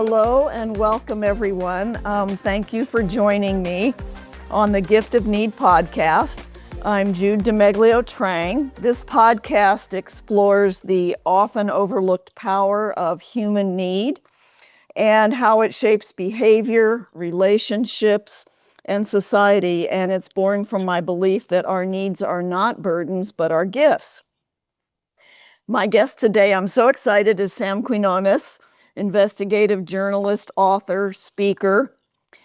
Hello and welcome, everyone. Thank you for joining me on the Gift of Need podcast. I'm Jude DeMeglio-Trang. This podcast explores the often overlooked power of human need and how it shapes behavior, relationships, and society. And it's born from my belief that our needs are not burdens, but are gifts. My guest today, I'm so excited, is Sam Quinones, investigative journalist, author, speaker.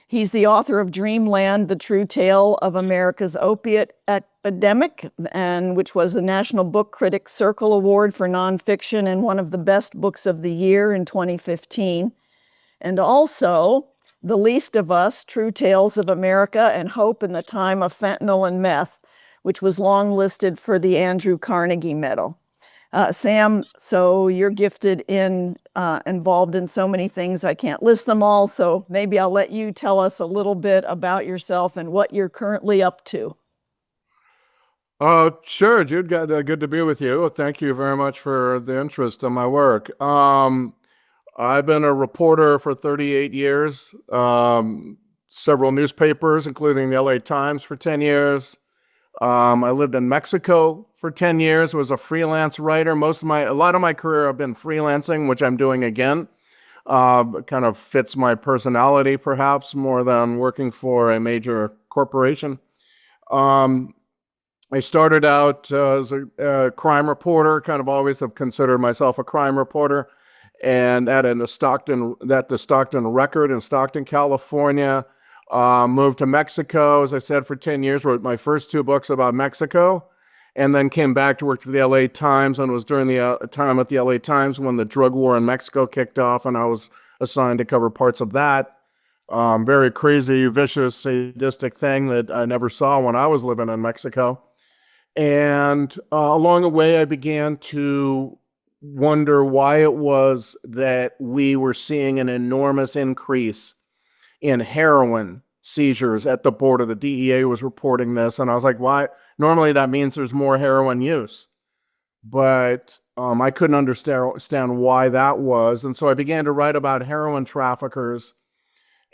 He's the author of Dreamland, the true tale of America's opiate epidemic, and which was a National Book Critics Circle Award for nonfiction and one of the best books of the year in 2015. And also, The Least of Us, True Tales of America and Hope in the Time of Fentanyl and Meth, which was long listed for the Andrew Carnegie Medal. Sam, so you're gifted involved in so many things. I can't list them all, so maybe I'll let you tell us a little bit about yourself and what you're currently up to. Sure, Jude. Good to be with you. Thank you very much for the interest in my work. I've been a reporter for 38 years, several newspapers, including the LA Times for 10 years. I lived in Mexico for 10 years, was a freelance writer. A lot of my career I've been freelancing, which I'm doing again. Kind of fits my personality, perhaps, more than working for a major corporation. I started out as a crime reporter, kind of always have considered myself a crime reporter, and at the Stockton Record in Stockton, California. Moved to Mexico, as I said, for 10 years, wrote my first two books about Mexico, and then came back to work for the LA Times, and was during the time at the LA Times when the drug war in Mexico kicked off, and I was assigned to cover parts of that. Very crazy, vicious, sadistic thing that I never saw when I was living in Mexico. And along the way, I began to wonder why it was that we were seeing an enormous increase in heroin seizures at the border. The DEA was reporting this, and I was like, why? Normally that means there's more heroin use, but I couldn't understand why that was. And so I began to write about heroin traffickers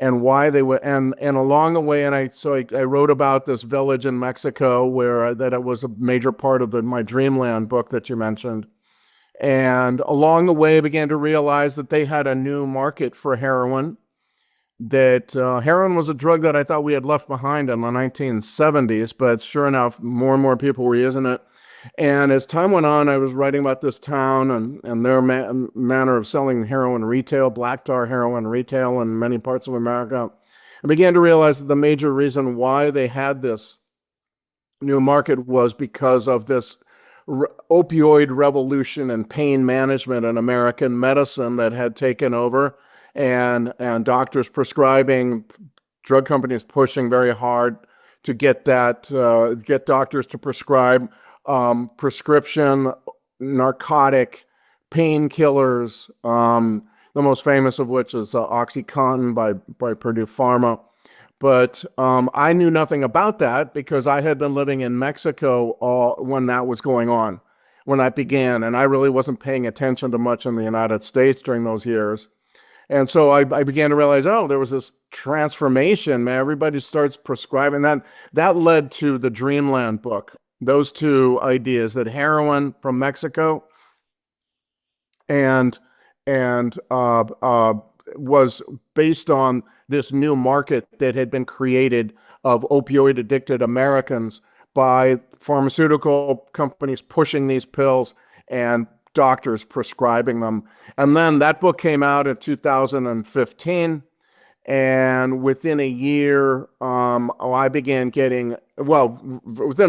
and why they would, and along the way, I wrote about this village in Mexico that it was a major part of my Dreamland book that you mentioned. And along the way, I began to realize that they had a new market for heroin, that heroin was a drug that I thought we had left behind in the 1970s, but sure enough, more and more people were using it. And as time went on, I was writing about this town and their manner of selling heroin retail, black tar heroin retail in many parts of America. I began to realize that the major reason why they had this new market was because of this opioid revolution and pain management in American medicine that had taken over. And doctors prescribing, drug companies pushing very hard to get doctors to prescribe prescription narcotic painkillers. The most famous of which is OxyContin by Purdue Pharma. But I knew nothing about that because I had been living in Mexico when that was going on, when that began, and I really wasn't paying attention to much in the United States during those years. And so I began to realize, there was this transformation, man. Everybody starts prescribing that. That led to the Dreamland book. Those two ideas, that heroin from Mexico and was based on this new market that had been created of opioid addicted Americans by pharmaceutical companies pushing these pills and doctors prescribing them. And then that book came out in 2015. And within a year, within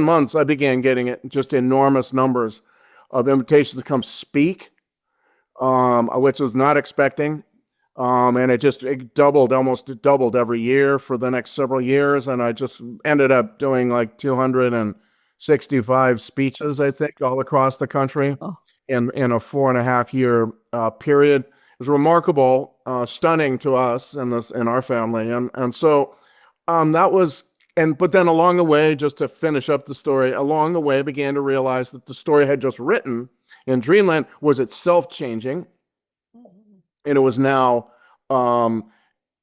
months, I began getting just enormous numbers of invitations to come speak, which I was not expecting. And it almost doubled every year for the next several years. And I just ended up doing like 265 speeches, I think, all across the country. Oh. In a 4.5-year period. It was remarkable, stunning to us in our family, and so that was. But then along the way, just to finish up the story, along the way, I began to realize that the story I had just written in Dreamland was itself changing, and it was now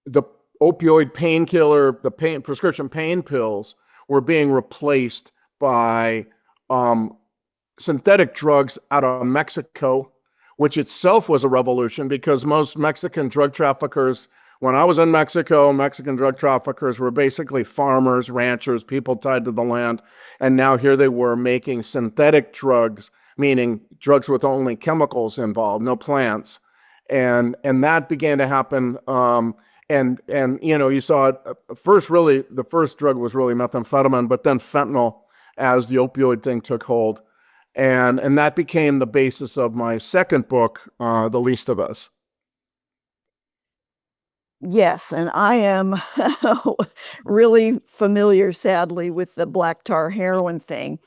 the opioid painkiller, prescription pain pills were being replaced by synthetic drugs out of Mexico, which itself was a revolution because most Mexican drug traffickers, when I was in Mexico, Mexican drug traffickers were basically farmers, ranchers, people tied to the land. And now here they were making synthetic drugs, meaning drugs with only chemicals involved, no plants. And that began to happen. And you saw it first, really, the first drug was really methamphetamine, but then fentanyl as the opioid thing took hold. And that became the basis of my second book, The Least of Us. Yes, and I am really familiar, sadly, with the black tar heroin thing.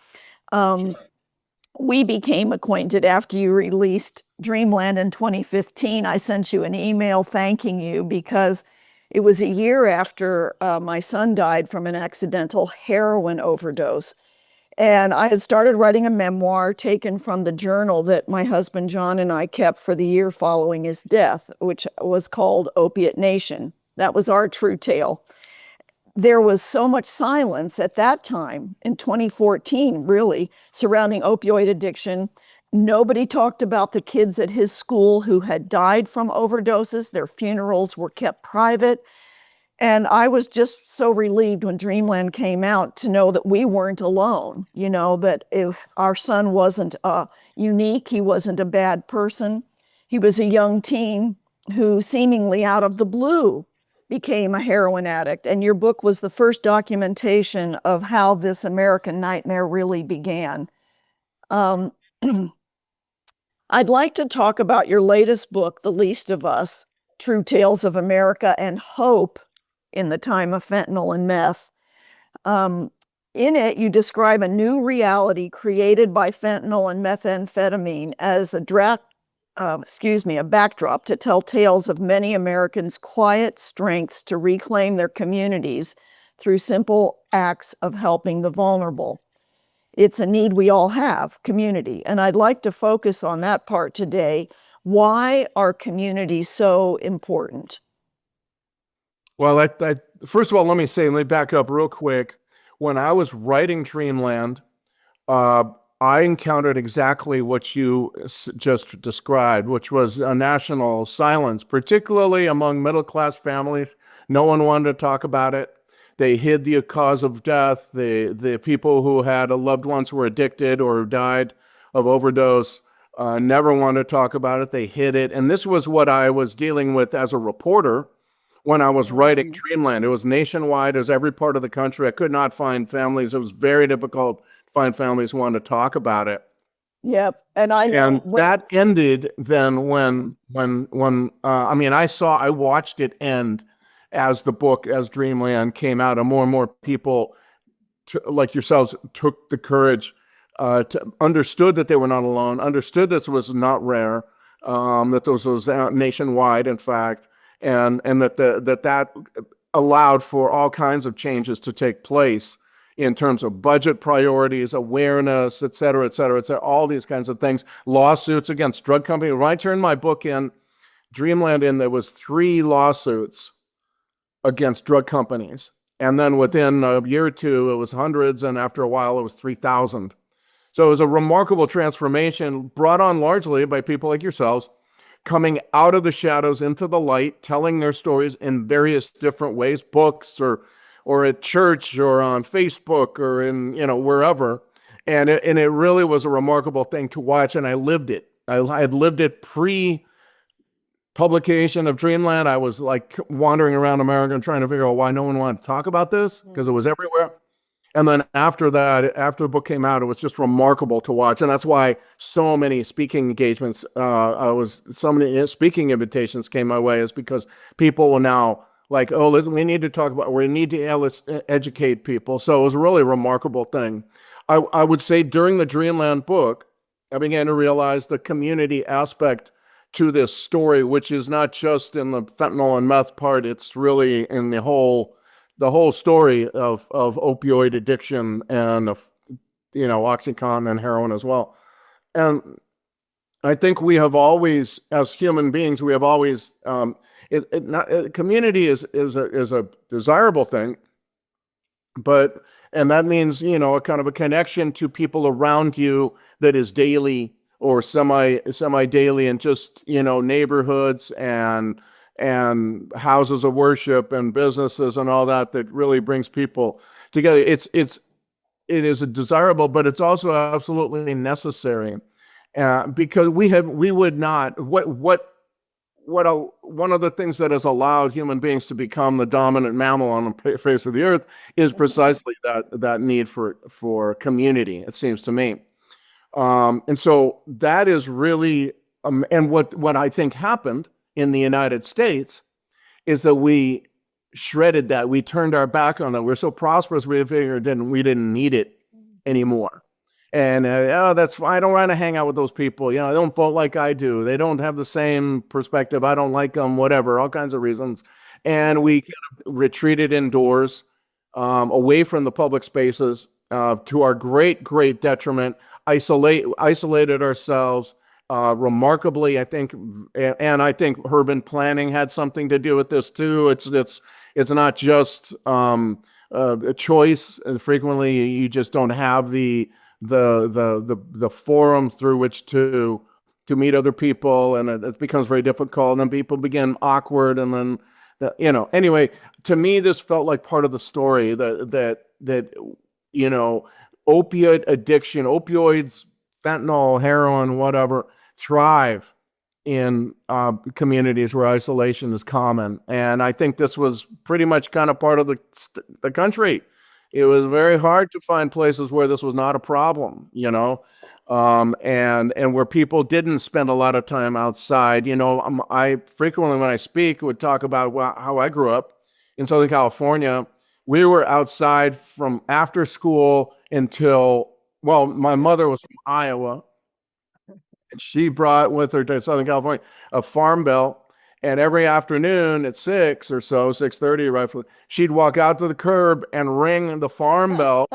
We became acquainted after you released Dreamland in 2015. I sent you an email thanking you because it was a year after my son died from an accidental heroin overdose. And I had started writing a memoir taken from the journal that my husband John and I kept for the year following his death, which was called Opiate Nation. That was our true tale. There was so much silence at that time, in 2014, really, surrounding opioid addiction. Nobody talked about the kids at his school who had died from overdoses. Their funerals were kept private. And I was just so relieved when Dreamland came out to know that we weren't alone, that if our son wasn't unique, he wasn't a bad person. He was a young teen who seemingly out of the blue became a heroin addict. And your book was the first documentation of how this American nightmare really began. I'd like to talk about your latest book, The Least of Us, True Tales of America and Hope in the Time of Fentanyl and Meth. In it, you describe a new reality created by fentanyl and methamphetamine as a backdrop to tell tales of many Americans' quiet strengths to reclaim their communities through simple acts of helping the vulnerable. It's a need we all have, community. And I'd like to focus on that part today. Why are communities so important? Well, first of all, let me back up real quick. When I was writing Dreamland, I encountered exactly what you just described, which was a national silence, particularly among middle-class families. No one wanted to talk about it. They hid the cause of death. The people who had loved ones who were addicted or died of overdose never wanted to talk about it. They hid it. And this was what I was dealing with as a reporter when I was writing Dreamland. It was nationwide. It was every part of the country. I could not find families. It was very difficult to find families who wanted to talk about it. Yep. And that ended then when I watched it end as as Dreamland came out, and more people like yourselves took the courage understood that they were not alone, understood this was not rare, that this was nationwide, in fact, and that allowed for all kinds of changes to take place in terms of budget priorities, awareness, et cetera, all these kinds of things, lawsuits against drug companies. When I turned my book in, Dreamland in, there was 3 lawsuits against drug companies. And then within a year or two, it was hundreds, and after a while, it was 3,000. So it was a remarkable transformation brought on largely by people like yourselves, coming out of the shadows into the light, telling their stories in various different ways, books or at church or on Facebook or in, wherever. And it really was a remarkable thing to watch. And I lived it. I had lived it pre-publication of Dreamland. I was like wandering around America and trying to figure out why no one wanted to talk about this because it was everywhere. And then after that, after the book came out, it was just remarkable to watch. And that's why so many speaking engagements, so many speaking invitations came my way, is because people were now like, oh, we need to talk about, we need to let's educate people. So it was a really remarkable thing. I would say during the Dreamland book, I began to realize the community aspect to this story, which is not just in the fentanyl and meth part, it's really in the whole story of opioid addiction and of, OxyContin and heroin as well. And I think we have always, as human beings, we have always, community is a desirable thing, but, and that means, a kind of a connection to people around you that is daily or semi daily, and just, neighborhoods and houses of worship and businesses and all that, that really brings people together. It is a desirable, but it's also absolutely necessary, because we would not, one of the things that has allowed human beings to become the dominant mammal on the face of the earth is precisely that need for community, it seems to me. And so that is really, and what I think happened in the United States is that we shredded that. We turned our back on that. We're so prosperous, we figured we didn't need it anymore. And that's I don't want to hang out with those people. They don't vote like I do. They don't have the same perspective. I don't like them. Whatever, all kinds of reasons. And we kind of retreated indoors, away from the public spaces, to our great detriment. Isolated ourselves. Remarkably, I think, and I think urban planning had something to do with this too. It's not just a choice. Frequently, you just don't have the forum through which to meet other people, and it becomes very difficult. And then people begin awkward, and then Anyway, to me, this felt like part of the story that opiate addiction, opioids, fentanyl, heroin, whatever, thrive in communities where isolation is common. And I think this was pretty much kind of part of the country. It was very hard to find places where this was not a problem, and where people didn't spend a lot of time outside. I frequently, when I speak, would talk about how I grew up in Southern California. We were outside from after school until, well, my mother was from Iowa. She brought with her to Southern California a farm belt, and every afternoon at 6 or so, 6:30 roughly, she'd walk out to the curb and ring the farm bell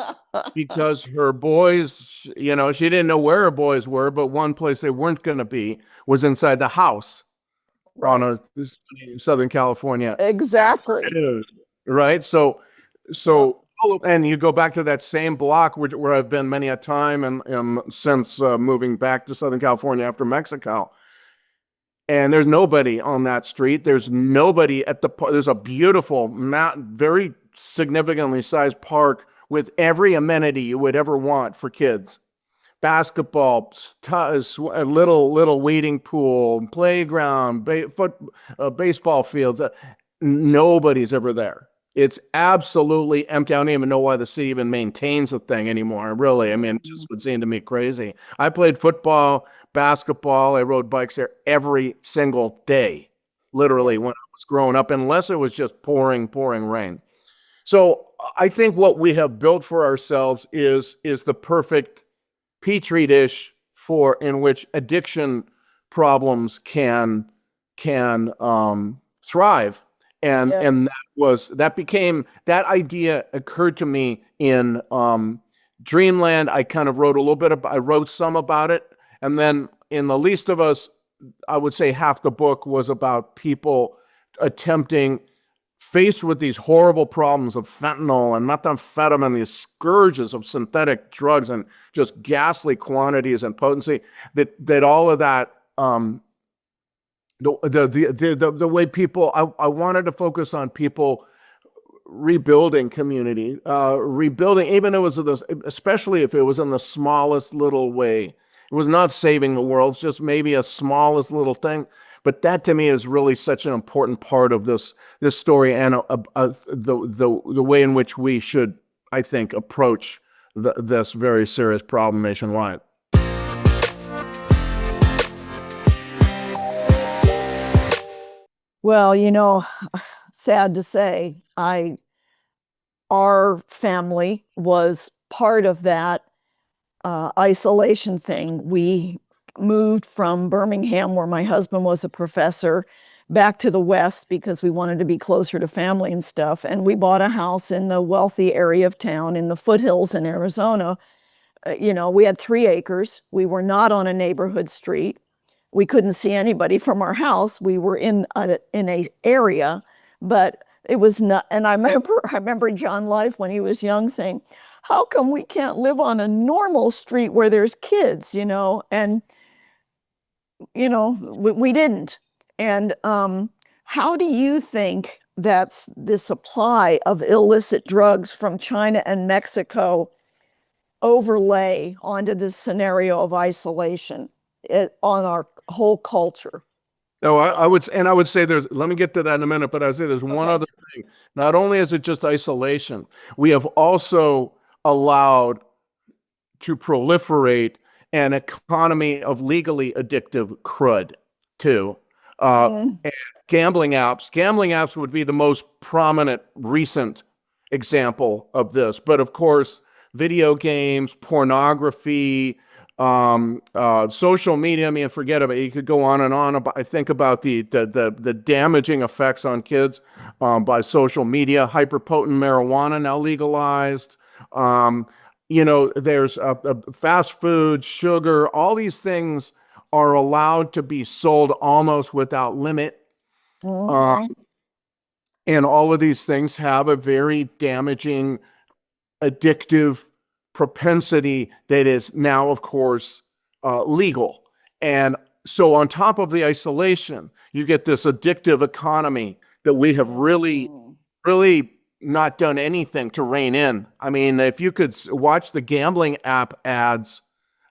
because her boys, she didn't know where her boys were, but one place they weren't going to be was inside the house on a Southern California. Exactly. Right. So, and you go back to that same block where I've been many a time, and since moving back to Southern California after Mexico. And there's nobody on that street. There's nobody at there's a beautiful, very significantly sized park with every amenity you would ever want for kids. Basketball, a little wading pool, playground, baseball fields. Nobody's ever there. It's absolutely empty. I don't even know why the city even maintains the thing anymore. Really, I mean, it just would seem to me crazy. I played football, basketball. I rode bikes there every single day, literally, when I was growing up, unless it was just pouring rain. So I think what we have built for ourselves is the perfect petri dish in which addiction problems can thrive. And that idea occurred to me in Dreamland. I kind of I wrote some about it. And then in The Least of Us, I would say half the book was about people faced with these horrible problems of fentanyl and methamphetamine, these scourges of synthetic drugs and just ghastly quantities and potency, that all of that, the way people, I wanted to focus on people rebuilding community, rebuilding, even if it was especially if it was in the smallest little way. It was not saving the world, it's just maybe a smallest little thing. But that to me is really such an important part of this story, and the way in which we should, I think, approach this very serious problem nationwide. Well, sad to say, our family was part of that isolation thing. We moved from Birmingham, where my husband was a professor, back to the West because we wanted to be closer to family and stuff. And we bought a house in the wealthy area of town in the foothills in Arizona. We had 3 acres. We were not on a neighborhood street. we couldn't see anybody from our house. We were in a area, but it was not. And I remember John Life when he was young saying, "How come we can't live on a normal street where there's kids?" And we didn't. And how do you think that's the supply of illicit drugs from China and Mexico overlay onto this scenario of isolation on our whole culture? No, I would say let me get to that in a minute, but I would say there's one Okay. other thing. Not only is it just isolation, we have also allowed to proliferate an economy of legally addictive crud too. And gambling apps would be the most prominent recent example of this. But of course, video games, pornography, social media. I mean, forget about it. You could go on and on. I think about the damaging effects on kids by social media. Hyperpotent marijuana now legalized. There's fast food, sugar. All these things are allowed to be sold almost without limit. Mhm. And all of these things have a very damaging, addictive propensity that is now, of course, legal. And so, on top of the isolation, you get this addictive economy that we have really, really not done anything to rein in. I mean, if you could watch the gambling app ads,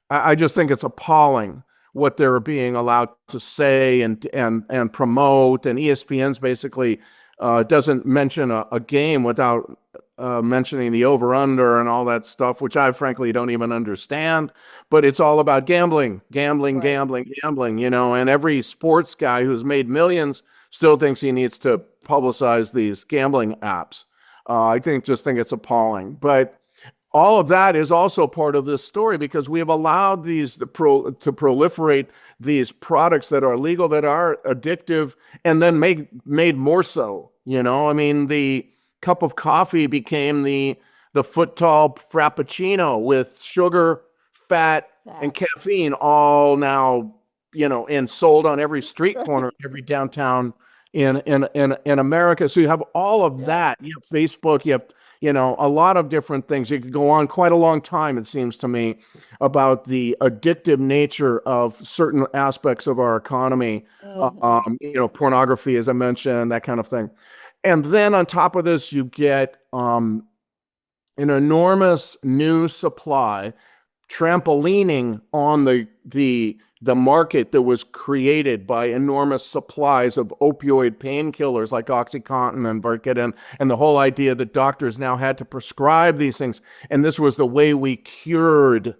I just think it's appalling what they're being allowed to say and promote. And ESPN's basically doesn't mention a game without mentioning the over-under and all that stuff, which I frankly don't even understand. But it's all about gambling, Right. gambling, and every sports guy who's made millions still thinks he needs to publicize these gambling apps. I think it's appalling. But all of that is also part of this story because we have allowed these to proliferate these products that are legal, that are addictive, and then made more so. I mean, the cup of coffee became the foot tall frappuccino with sugar, fat, and caffeine, all now and sold on every street corner, every downtown in America. So you have all of that. You have Facebook, you have a lot of different things. You could go on quite a long time, it seems to me, about the addictive nature of certain aspects of our economy. Pornography, as I mentioned, that kind of thing. And then on top of this, you get an enormous new supply trampolining on the market that was created by enormous supplies of opioid painkillers like OxyContin and Vicodin, and the whole idea that doctors now had to prescribe these things. And this was the way we cured,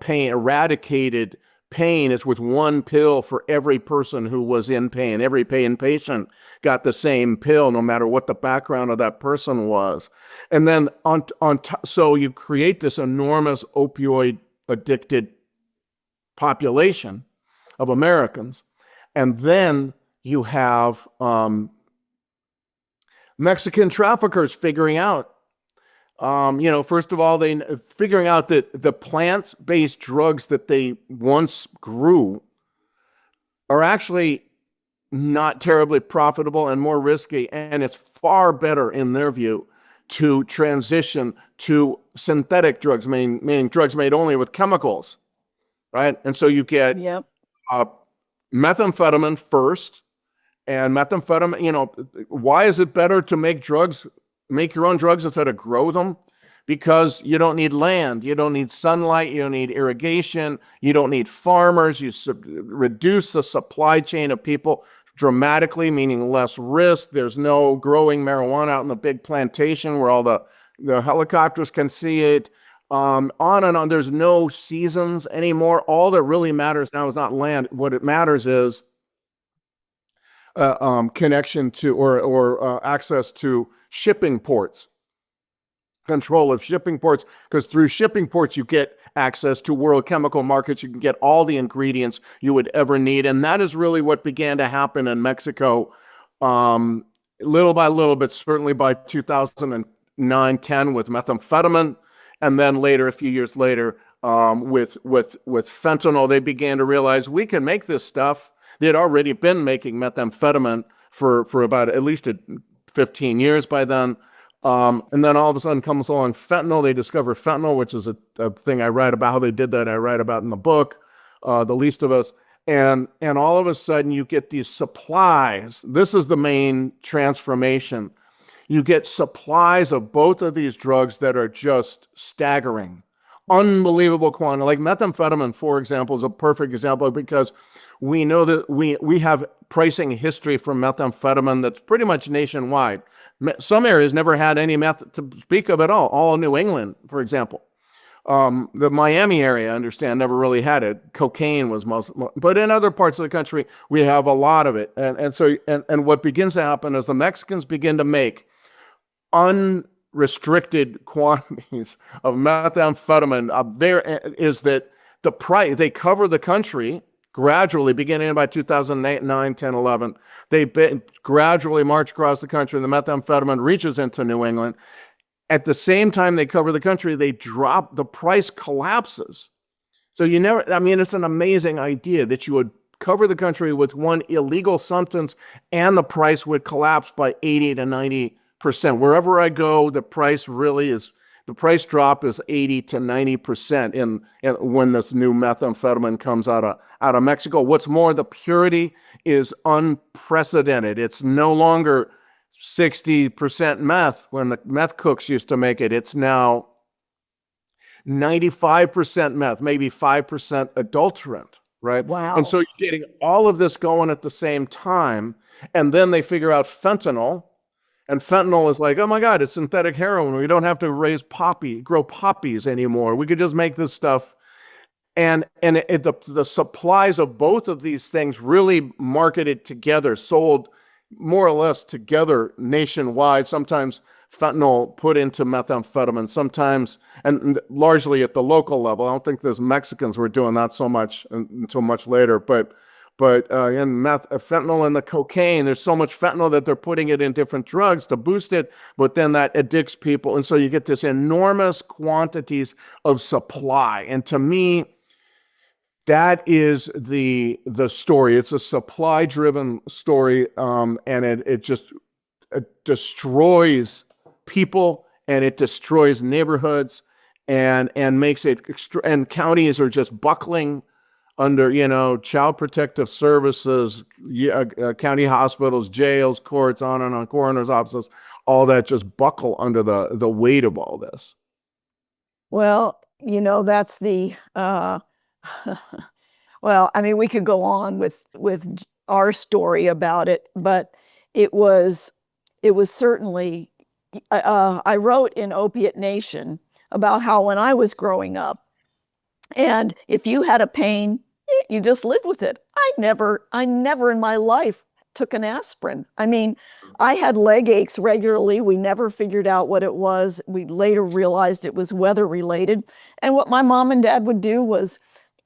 pain, eradicated pain, is with one pill for every person who was in pain. Every pain patient got the same pill, no matter what the background of that person was. And then so you create this enormous opioid addicted population of Americans. And then you have Mexican traffickers figuring out, first of all, they figuring out that the plant-based drugs that they once grew are actually not terribly profitable and more risky. And it's far better, in their view, to transition to synthetic drugs, meaning drugs made only with chemicals. Right. And so you get methamphetamine first, and methamphetamine, why is it better to make your own drugs instead of grow them? Because you don't need land, you don't need sunlight, you don't need irrigation, you don't need farmers. You reduce the supply chain of people dramatically, meaning less risk. There's no growing marijuana out in the big plantation where all the helicopters can see it. On and on. There's no seasons anymore. All that really matters now is not land. What it matters is connection to or access to shipping ports, control of shipping ports, because through shipping ports you get access to world chemical markets. You can get all the ingredients you would ever need, and that is really what began to happen in Mexico, little by little, but certainly by 2009-10 with methamphetamine. And then later, a few years later, With fentanyl, they began to realize we can make this stuff. They had already been making methamphetamine for about at least 15 years by then. And then all of a sudden comes along fentanyl. They discover fentanyl, which is a thing I write about. How they did that, I write about in the book, The Least of Us. And all of a sudden you get these supplies. This is the main transformation. You get supplies of both of these drugs that are just staggering, unbelievable quantity. Like methamphetamine, for example, is a perfect example because we know that we have pricing history for methamphetamine that's pretty much nationwide. Some areas never had any meth to speak of at all New England, for example. The Miami area, I understand, never really had it. Cocaine was but in other parts of the country, we have a lot of it. And what begins to happen is the Mexicans begin to make unrestricted quantities of methamphetamine. There is that the price, they cover the country gradually, beginning by 2008, 9, 10, 11. They gradually march across the country, and the methamphetamine reaches into New England. At the same time they cover the country, they drop, the price collapses. So it's an amazing idea that you would cover the country with one illegal substance and the price would collapse by 80 to 90%. Wherever I go, the price drop is 80 to 90% in when this new methamphetamine comes out of Mexico. What's more, the purity is unprecedented. It's no longer 60% meth when the meth cooks used to make it. It's now 95% meth, maybe 5% adulterant, right? Wow. And so you're getting all of this going at the same time. And then they figure out fentanyl. And fentanyl is like, oh my God, it's synthetic heroin. We don't have to grow poppies anymore. We could just make this stuff. And the supplies of both of these things really marketed together, sold more or less together nationwide, sometimes fentanyl put into methamphetamine, sometimes, and largely at the local level. I don't think those Mexicans were doing that so much until much later, but in fentanyl and the cocaine, there's so much fentanyl that they're putting it in different drugs to boost it, but then that addicts people. And so you get this enormous quantities of supply. And to me, that is the story. It's a supply-driven story, and it destroys people, and it destroys neighborhoods, and makes it and counties are just buckling under child protective services, county hospitals, jails, courts, on and on, coroner's offices, all that just buckle under the weight of all this. Well, that's the well, I mean, we could go on with our story about it, but it was certainly, I wrote in Opiate Nation about how when I was growing up, and if you had a pain, you just lived with it. I never in my life took an aspirin. I mean, I had leg aches regularly. We never figured out what it was. We later realized it was weather related. And what my mom and dad would do was,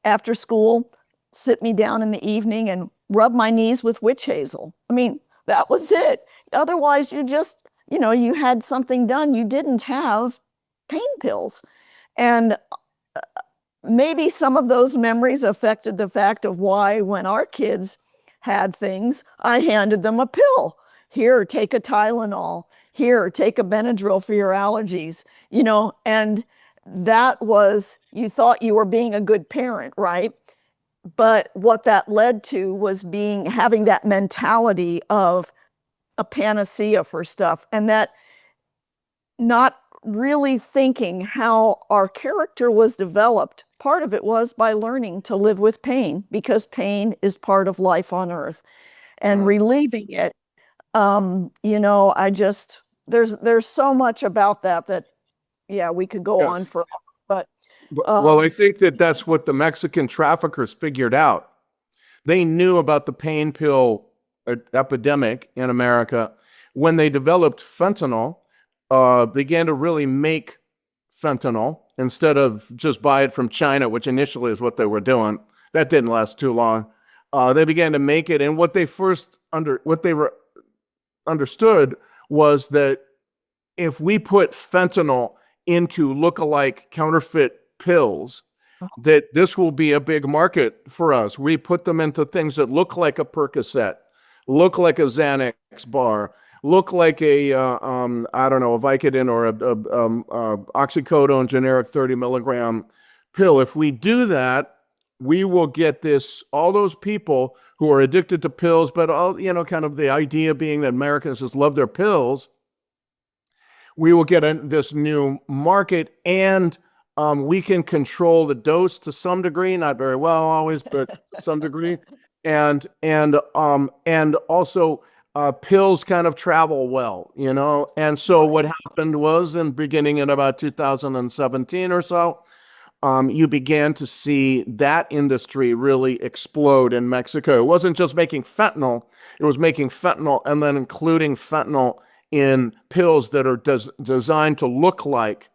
after school, sit me down in the evening and rub my knees with witch hazel. I mean, that was it. Otherwise, you just, you had something done. You didn't have pain pills. And maybe some of those memories affected the fact of why, when our kids had things, I handed them a pill. Here, take a Tylenol. Here, take a Benadryl for your allergies. And that was, you thought you were being a good parent, right? But what that led to was having that mentality of a panacea for stuff, and that not really thinking how our character was developed. Part of it was by learning to live with pain, because pain is part of life on earth, and relieving it. There's so much about that yeah, we could go on forever. But well, I think that's what the Mexican traffickers figured out. They knew about the pain pill epidemic in America when they developed fentanyl. Began to really make fentanyl instead of just buy it from China, which initially is what they were doing. That didn't last too long. They began to make it, and what they understood was that if we put fentanyl into look-alike counterfeit pills, that this will be a big market for us. We put them into things that look like a Percocet, look like a Xanax bar, look like a I don't know, a Vicodin or a oxycodone generic 30 milligram pill. If we do that, we will get all those people who are addicted to pills, but kind of the idea being that Americans just love their pills. We will get this new market, and we can control the dose to some degree, not very well always, but to some degree. And also pills kind of travel well, And so what happened was, beginning in about 2017 or so, you began to see that industry really explode in Mexico. It wasn't just making fentanyl, it was making fentanyl and then including fentanyl in pills that are designed to look like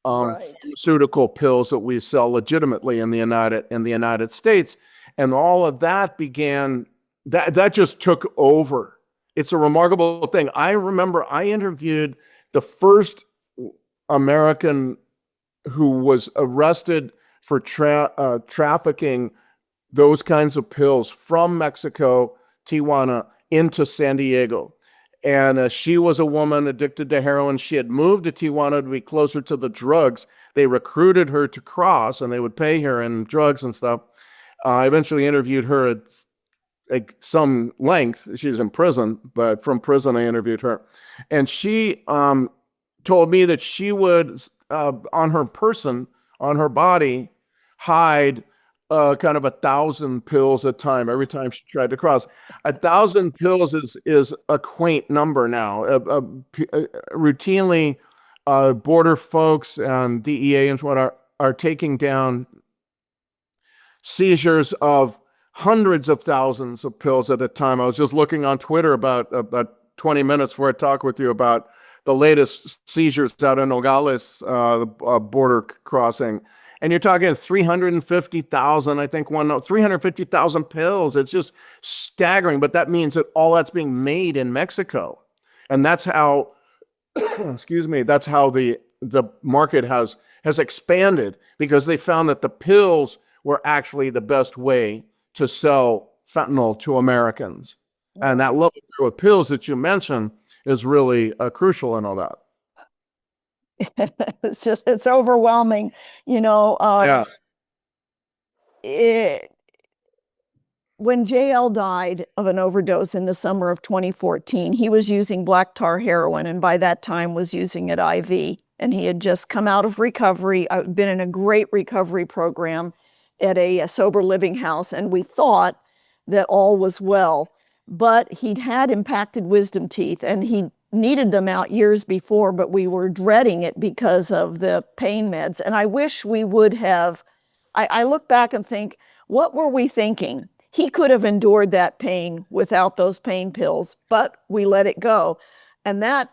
pharmaceutical pills that we sell legitimately in the United States. And all of that that just took over. It's a remarkable thing. I remember I interviewed the first American who was arrested for trafficking those kinds of pills from Mexico, Tijuana, into San Diego. And she was a woman addicted to heroin. She had moved to Tijuana to be closer to the drugs. They recruited her to cross, and they would pay her in drugs and stuff. I eventually interviewed her at some length. She's in prison, but from prison I interviewed her. And she told me that she would, on her person, on her body, hide kind of 1,000 pills at a time every time she tried to cross. 1,000 pills is a quaint number now. Routinely, border folks and DEA and what are taking down seizures of hundreds of thousands of pills at a time. I was just looking on Twitter about 20 minutes before I talk with you about the latest seizures out in Nogales, the border crossing. And you're talking 350,000, I think 350,000 pills. It's just staggering. But that means that all that's being made in Mexico. And that's how, excuse me, that's how the market has expanded, because they found that the pills were actually the best way to sell fentanyl to Americans. And that level of pills that you mentioned is really crucial in all that. It's overwhelming, Yeah. When JL died of an overdose in the summer of 2014, he was using black tar heroin, and by that time was using it IV. And he had just come out of recovery. I'd been in a great recovery program at a sober living house, and we thought that all was well. But he'd had impacted wisdom teeth, and he needed them out years before, but we were dreading it because of the pain meds. And I wish we would have, I look back and think, what were we thinking? He could have endured that pain without those pain pills, but we let it go. And that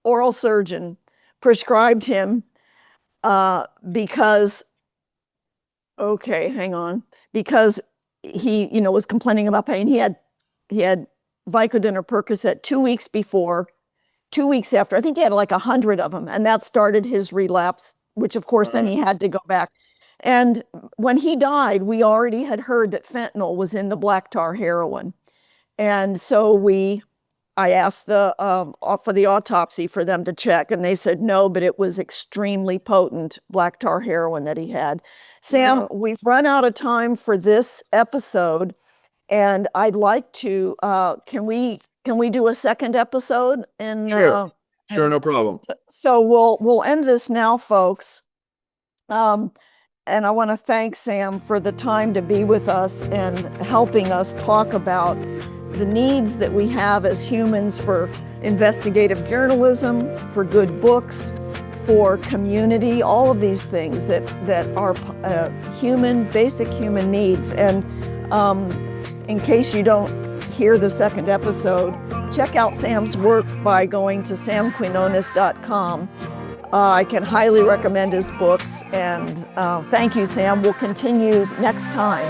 oral surgeon prescribed him because he, was complaining about pain. He had Vicodin or Percocet 2 weeks before, 2 weeks after. I think he had like 100 of them, and that started his relapse, which of course then he had to go back. And when he died, we already had heard that fentanyl was in the black tar heroin. And so I asked for the autopsy for them to check, and they said no, but it was extremely potent black tar heroin that he had. Sam, we've run out of time for this episode, and I'd like to, can we do a second episode? Sure, no problem. So we'll end this now, folks. And I want to thank Sam for the time to be with us and helping us talk about the needs that we have as humans for investigative journalism, for good books, for community, all of these things that are basic human needs. And in case you don't hear the second episode, check out Sam's work by going to samquinones.com. I can highly recommend his books, and thank you, Sam. We'll continue next time.